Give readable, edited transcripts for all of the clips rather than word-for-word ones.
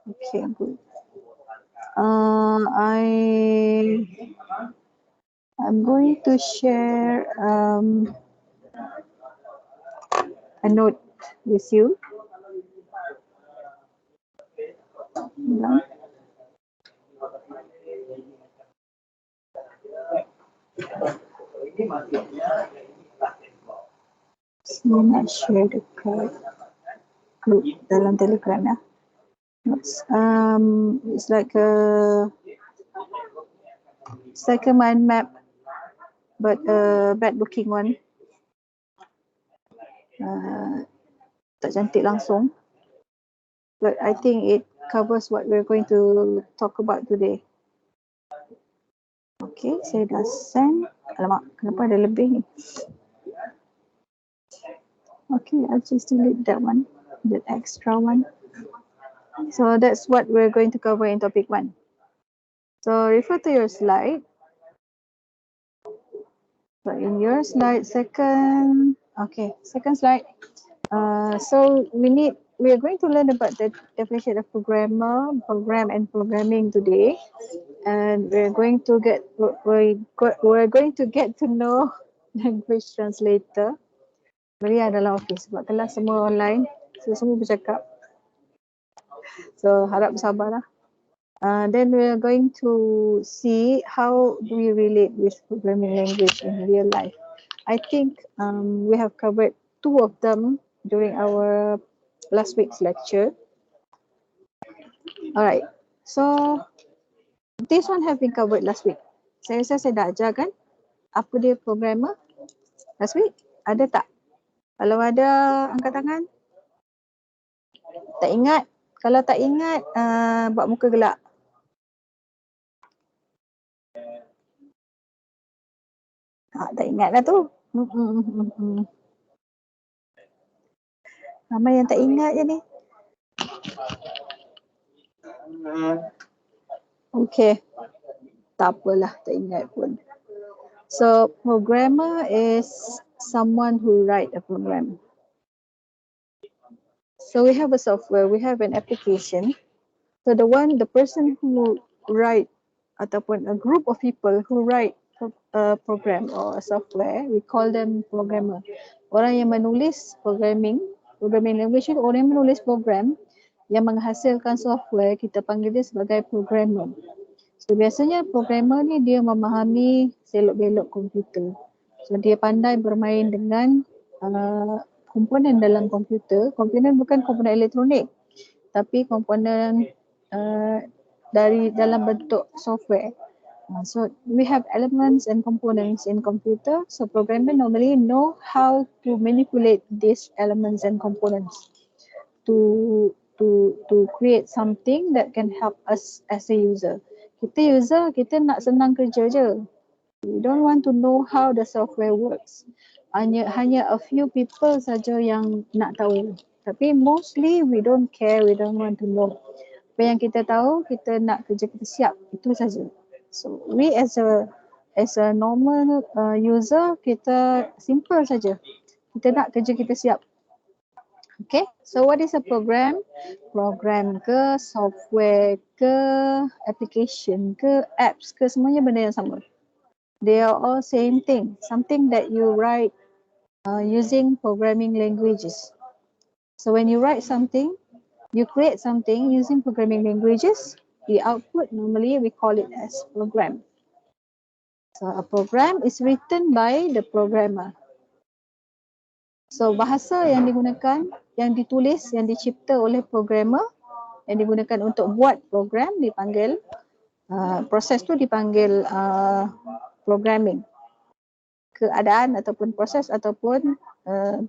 Okay, good. I'm going to share a note with you. Saya nak share dekat group dalam Telegram ya. It's like a mind map, but a bad looking one. Tak cantik langsung, but I think it covers what we're going to talk about today. Okay, saya dah send. Alamak, kenapa ada lebih ni? Okay, I'll just delete that one, that extra one. So that's what we're going to cover in topic 1. So refer to your slide. So in your slide, second slide. So we are going to learn about the definition of program and programming today, and we're going to get to know language translator. Maria dalam office sebab kelas semua online, so semua bercakap. So harap sabarlah. Then we are going to see how do we relate with programming language in real life. I think we have covered 2 of them during our last week's lecture. Alright, so this one have been covered last week. Saya rasa saya dah ajar kan apa dia programmer last week? Ada tak? Kalau ada, angkat tangan. Tak ingat? Kalau tak ingat, buat muka gelak. Tak ingat lah tu. Ramai yang tak ingat je ni. Okay. Tak apalah, tak ingat pun. So, programmer is someone who write a program. So we have a software, we have an application. So the person who write ataupun a group of people who write a program or a software, we call them programmer. Orang yang menulis programming language itu orang yang menulis program yang menghasilkan software, kita panggil dia sebagai programmer. So biasanya programmer ni dia memahami selok-belok komputer. So dia pandai bermain dengan komponen dalam komputer. Komponen bukan komponen elektronik, tapi komponen dari dalam bentuk software. So we have elements and components in computer. So programmer normally know how to manipulate these elements and components to create something that can help us as a user. Kita nak senang kerja je. We don't want to know how the software works. Hanya a few people saja yang nak tahu. Tapi mostly we don't care, we don't want to know. Apa yang kita tahu, kita nak kerja kita siap, itu saja. So we as a normal user, kita simple saja. Kita nak kerja kita siap. Okay, so what is a program? Program ke, software ke, application ke, apps ke, semuanya benda yang sama. They are all same thing, something that you write using programming languages. So when you write something, you create something using programming languages, the output normally we call it as program. So a program is written by the programmer. So bahasa yang digunakan, yang ditulis, yang dicipta oleh programmer, yang digunakan untuk buat program dipanggil, proses tu dipanggil programming. Keadaan ataupun proses ataupun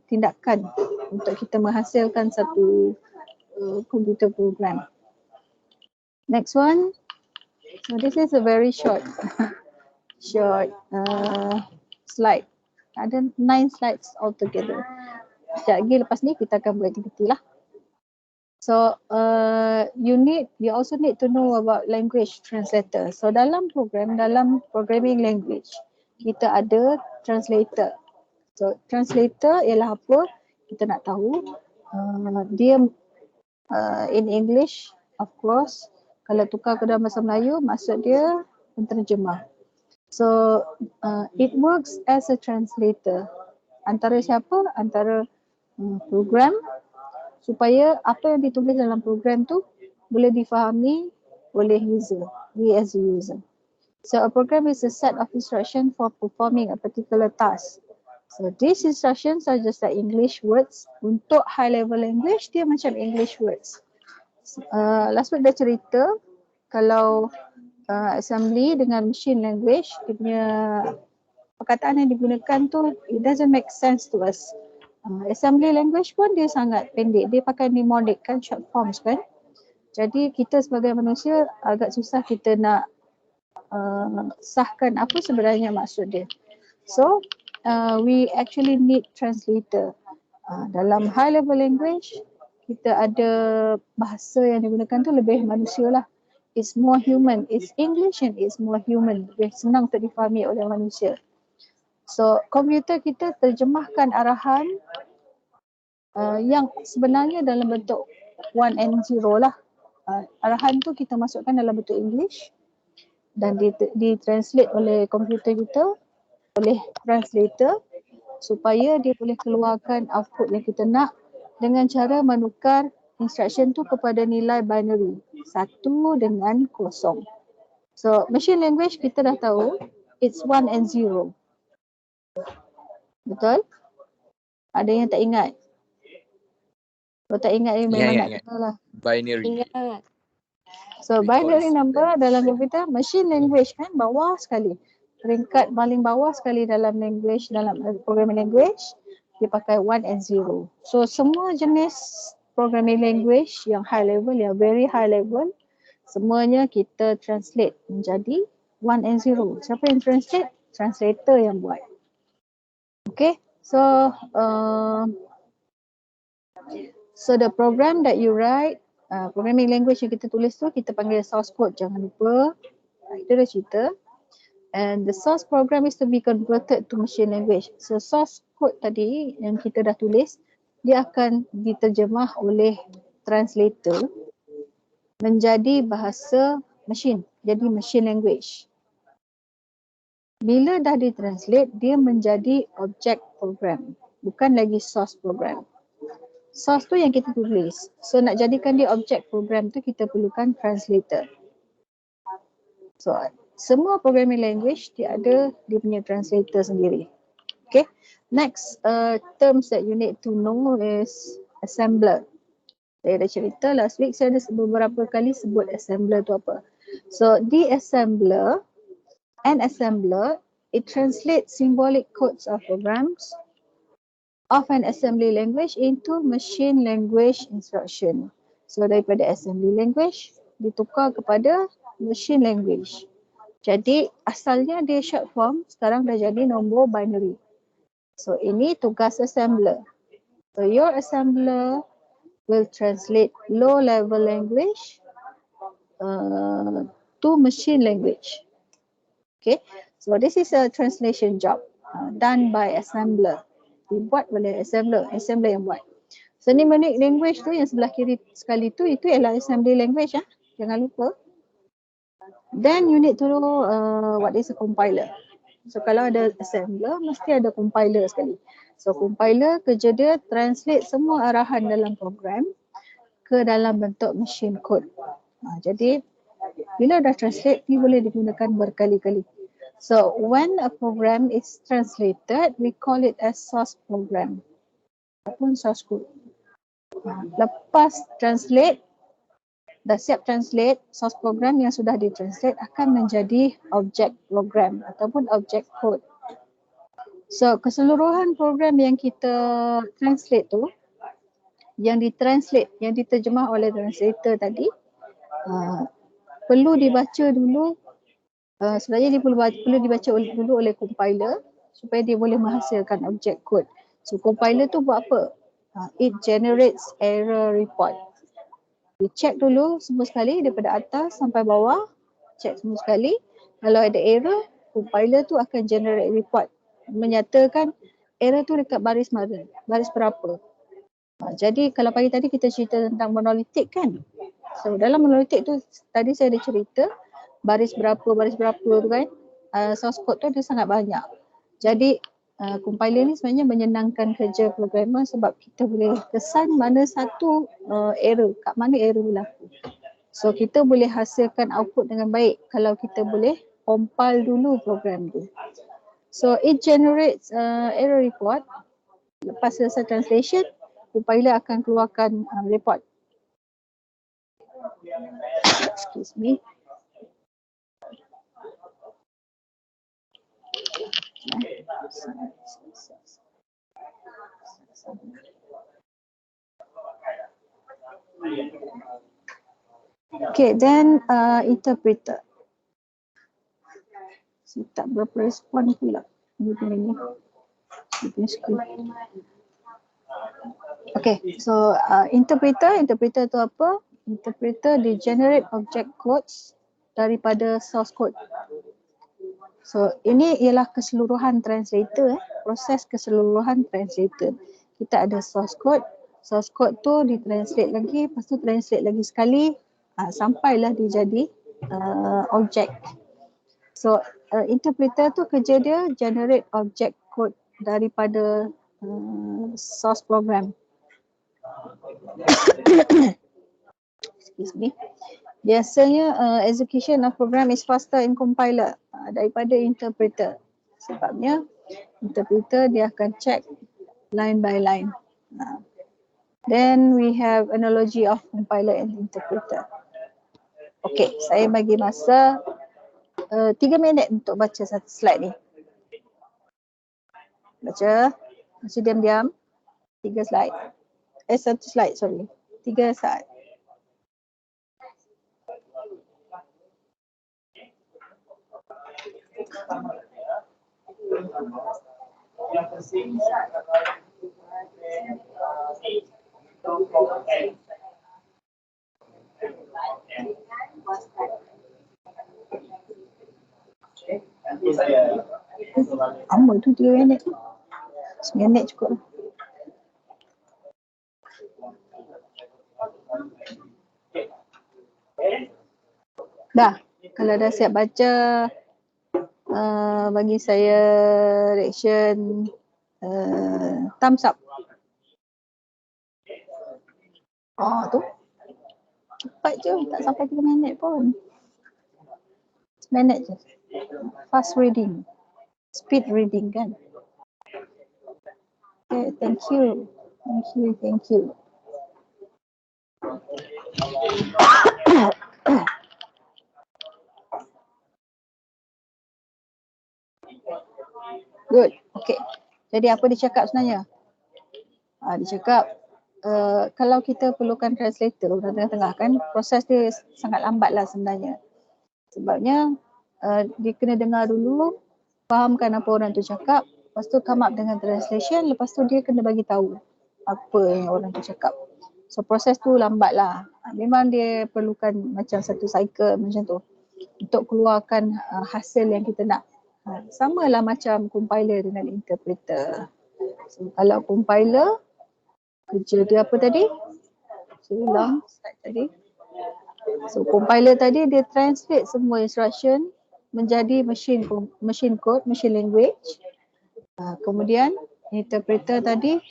tindakan untuk kita menghasilkan satu computer program. Next one. So this is a very short slide. Ada 9 slides altogether. Sekejap lagi lepas ni kita akan buat aktiviti lah. So you also need to know about language translator. So dalam programming language, kita ada translator. So translator ialah apa? Kita nak tahu dia in English of course, kalau tukar ke dalam bahasa Melayu, maksud dia penterjemah. So, it works as a translator. Antara siapa? Antara program, supaya apa yang ditulis dalam program tu boleh difahami oleh user, we as a user. So a program is a set of instructions for performing a particular task. So these instructions are just like English words. Untuk high level language, dia macam English words. Last week dah cerita, kalau assembly dengan machine language, dia punya perkataan yang digunakan tu, it doesn't make sense to us. Assembly language pun dia sangat pendek, dia pakai mnemonic kan, short forms kan. Jadi kita sebagai manusia agak susah kita nak sahkan apa sebenarnya maksud dia. So we actually need translator. Dalam high level language, kita ada bahasa yang digunakan tu lebih manusia lah. It's more human. It's English and it's more human. Lebih senang untuk difahami oleh manusia. So komputer kita terjemahkan arahan yang sebenarnya dalam bentuk 1 and 0 lah. Arahan tu kita masukkan dalam bentuk English dan ditranslate oleh komputer kita, oleh translator, supaya dia boleh keluarkan output yang kita nak dengan cara menukar instruction tu kepada nilai binary 1 dengan 0. So machine language kita dah tahu it's 1 and 0. Betul? Ada yang tak ingat? Kalau tak ingat memang nak tahu lah. Binary. Ingat. So binary number dalam komputer, machine language kan bawah sekali. Peringkat paling bawah sekali dalam language, dalam programming language, dia pakai 1 and 0. So semua jenis programming language yang high level, yang very high level, semuanya kita translate menjadi 1 and 0. Siapa yang translate? Translator yang buat. Okay, so the program that you write, programming language yang kita tulis tu kita panggil source code, jangan lupa. Itu dah cerita. And the source program is to be converted to machine language. So source code tadi yang kita dah tulis, dia akan diterjemah oleh translator menjadi bahasa machine, jadi machine language. Bila dah ditranslate, dia menjadi object program, bukan lagi source program. Source tu yang kita tulis. So nak jadikan dia object program tu kita perlukan translator. So semua programming language dia ada dia punya translator sendiri. Okay. Next terms that you need to know is assembler. Saya dah cerita last week, saya ada beberapa kali sebut assembler tu apa. So the assembler, an assembler, it translates symbolic codes of programs of an assembly language into machine language instruction. So daripada assembly language ditukar kepada machine language. Jadi asalnya dia short form, sekarang dah jadi nombor binary. So ini tugas assembler. So your assembler will translate low level language to machine language. Okay, so this is a translation job done by assembler. Dibuat oleh assembler yang buat. So mnemonic language tu yang sebelah kiri sekali tu, itu ialah assembly language ya. Jangan lupa. Then you need to know what is a compiler. So kalau ada assembler, mesti ada compiler sekali. So compiler kerja dia translate semua arahan dalam program ke dalam bentuk machine code. Jadi bila dah translate, dia boleh digunakan berkali-kali. So when a program is translated, we call it as source program ataupun source code. Lepas translate, dah siap translate, source program yang sudah ditranslate akan menjadi object program ataupun object code. So keseluruhan program yang kita translate tu, yang ditranslate, yang diterjemah oleh translator tadi, perlu dibaca dulu. Sebenarnya dia perlu dibaca dulu oleh compiler supaya dia boleh menghasilkan object code. So compiler tu buat apa? It generates error report. Dia check dulu semua sekali daripada atas sampai bawah, check semua sekali. Kalau ada error, compiler tu akan generate report menyatakan error tu dekat baris mana, baris berapa. Jadi kalau pagi tadi kita cerita tentang monolitik kan, So dalam monolitik tu tadi saya ada cerita baris berapa tu kan, source code tu ada sangat banyak. Jadi compiler ni sebenarnya menyenangkan kerja programmer sebab kita boleh kesan mana satu error, kat mana error berlaku. So kita boleh hasilkan output dengan baik kalau kita boleh compile dulu program tu. So it generates error report. Lepas selesai translation, compiler akan keluarkan report. Excuse me. Okay, then interpreter. Saya tak berapa respon pula. Ini. Okay, so interpreter tu apa? Interpreter dia generate object codes daripada source code. So ini ialah keseluruhan translator, proses keseluruhan translator. Kita ada source code tu ditranslate lagi, lepas tu translate lagi sekali, sampailah dia jadi object. So interpreter tu kerja dia generate object code daripada source program. Excuse me. Biasanya execution of program is faster in compiler daripada interpreter. Sebabnya interpreter dia akan check line by line. Then we have analogy of compiler and interpreter. Okay, saya bagi masa 3 minit untuk baca satu slide ni. Baca diam-diam. 3 slide. 1 slide, sorry. 3 slide. Lama tu 3 minit. 9 minit cukup. Dah, kalau dah siap baca, bagi saya reaction thumbs up. Tu cepat je, tak sampai 3 minit pun. 1 minit je. Fast reading, speed reading kan. Okay, thank you. Good, okay. Jadi apa dia cakap sebenarnya? Dia cakap kalau kita perlukan translator tengah-tengah kan, proses dia sangat lambat lah sebenarnya. Sebabnya dia kena dengar dulu, fahamkan apa orang tu cakap, lepas tu come up dengan translation, lepas tu dia kena bagi tahu apa yang orang tu cakap. So proses tu lambat lah. Memang dia perlukan macam satu cycle macam tu untuk keluarkan hasil yang kita nak. Sama lah macam compiler dengan interpreter. So kalau compiler, kerja dia apa tadi? Saya ulang slide tadi. So compiler tadi dia translate semua instruction menjadi machine code, machine language. Kemudian interpreter tadi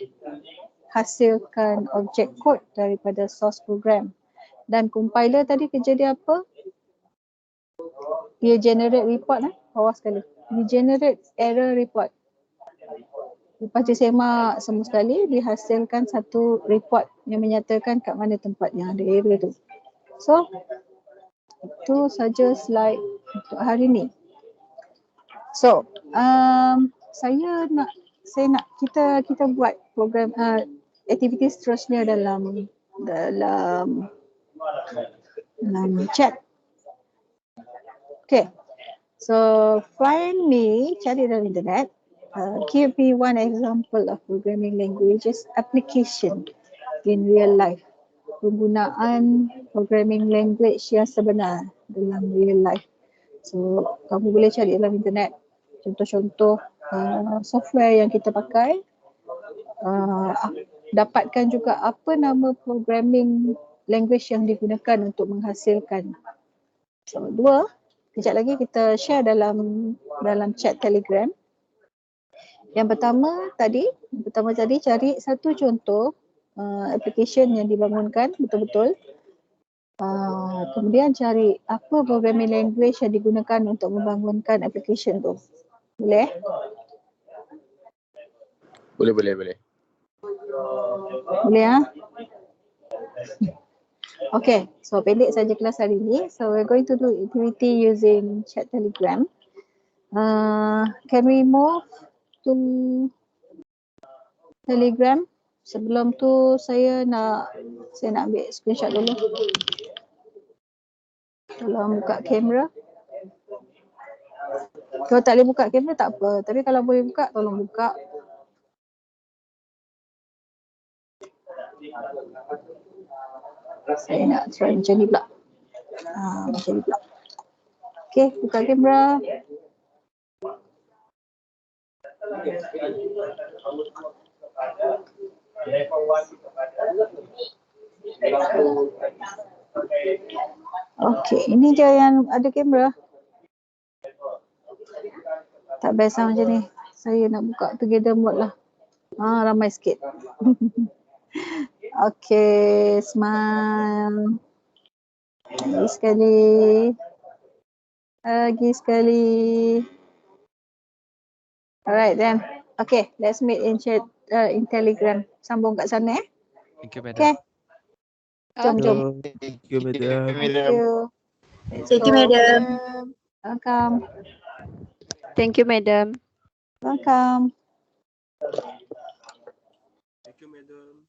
hasilkan object code daripada source program. Dan compiler tadi kerja dia apa? Dia generate report bawah sekali. Dia generate error report. Lepas dia semak semua sekali, dihasilkan satu report yang menyatakan kat mana tempat yang ada error tu. So, itu saja slide untuk hari ni. So, saya nak kita buat program aktiviti seterusnya dalam chat. Okay. So, find me, cari dalam internet. Give me one example of programming languages application in real life. Penggunaan programming language yang sebenar dalam real life. So, kamu boleh cari dalam internet contoh-contoh software yang kita pakai. Dapatkan juga apa nama programming language yang digunakan untuk menghasilkan. So, dua, kejap lagi kita share dalam chat Telegram. Yang pertama tadi cari satu contoh application yang dibangunkan betul-betul. Kemudian cari apa programming language yang digunakan untuk membangunkan application tu. Boleh? Boleh. Boleh ya? Okay, so pendek saja kelas hari ini. So we're going to do activity using chat Telegram. Can we move to Telegram? Sebelum tu saya nak ambil screenshot dulu. Tolong buka kamera. Kalau tak boleh buka kamera tak apa, tapi kalau boleh buka tolong buka. Saya nak try macam ni pula. Macam ni pula. Okay, buka kamera. Okay, ini dia yang ada kamera. Tak biasa macam ni. Saya nak buka together mode lah. Ramai sikit. Okay, smile. Lagi sekali. Alright then. Okay, let's meet in chat in Telegram. Sambung kat sana eh. Thank you, madam. Okay. Jom. Thank you, madam. Thank you. Thank you, madam. Welcome. Thank you, madam. Welcome. Thank you, madam.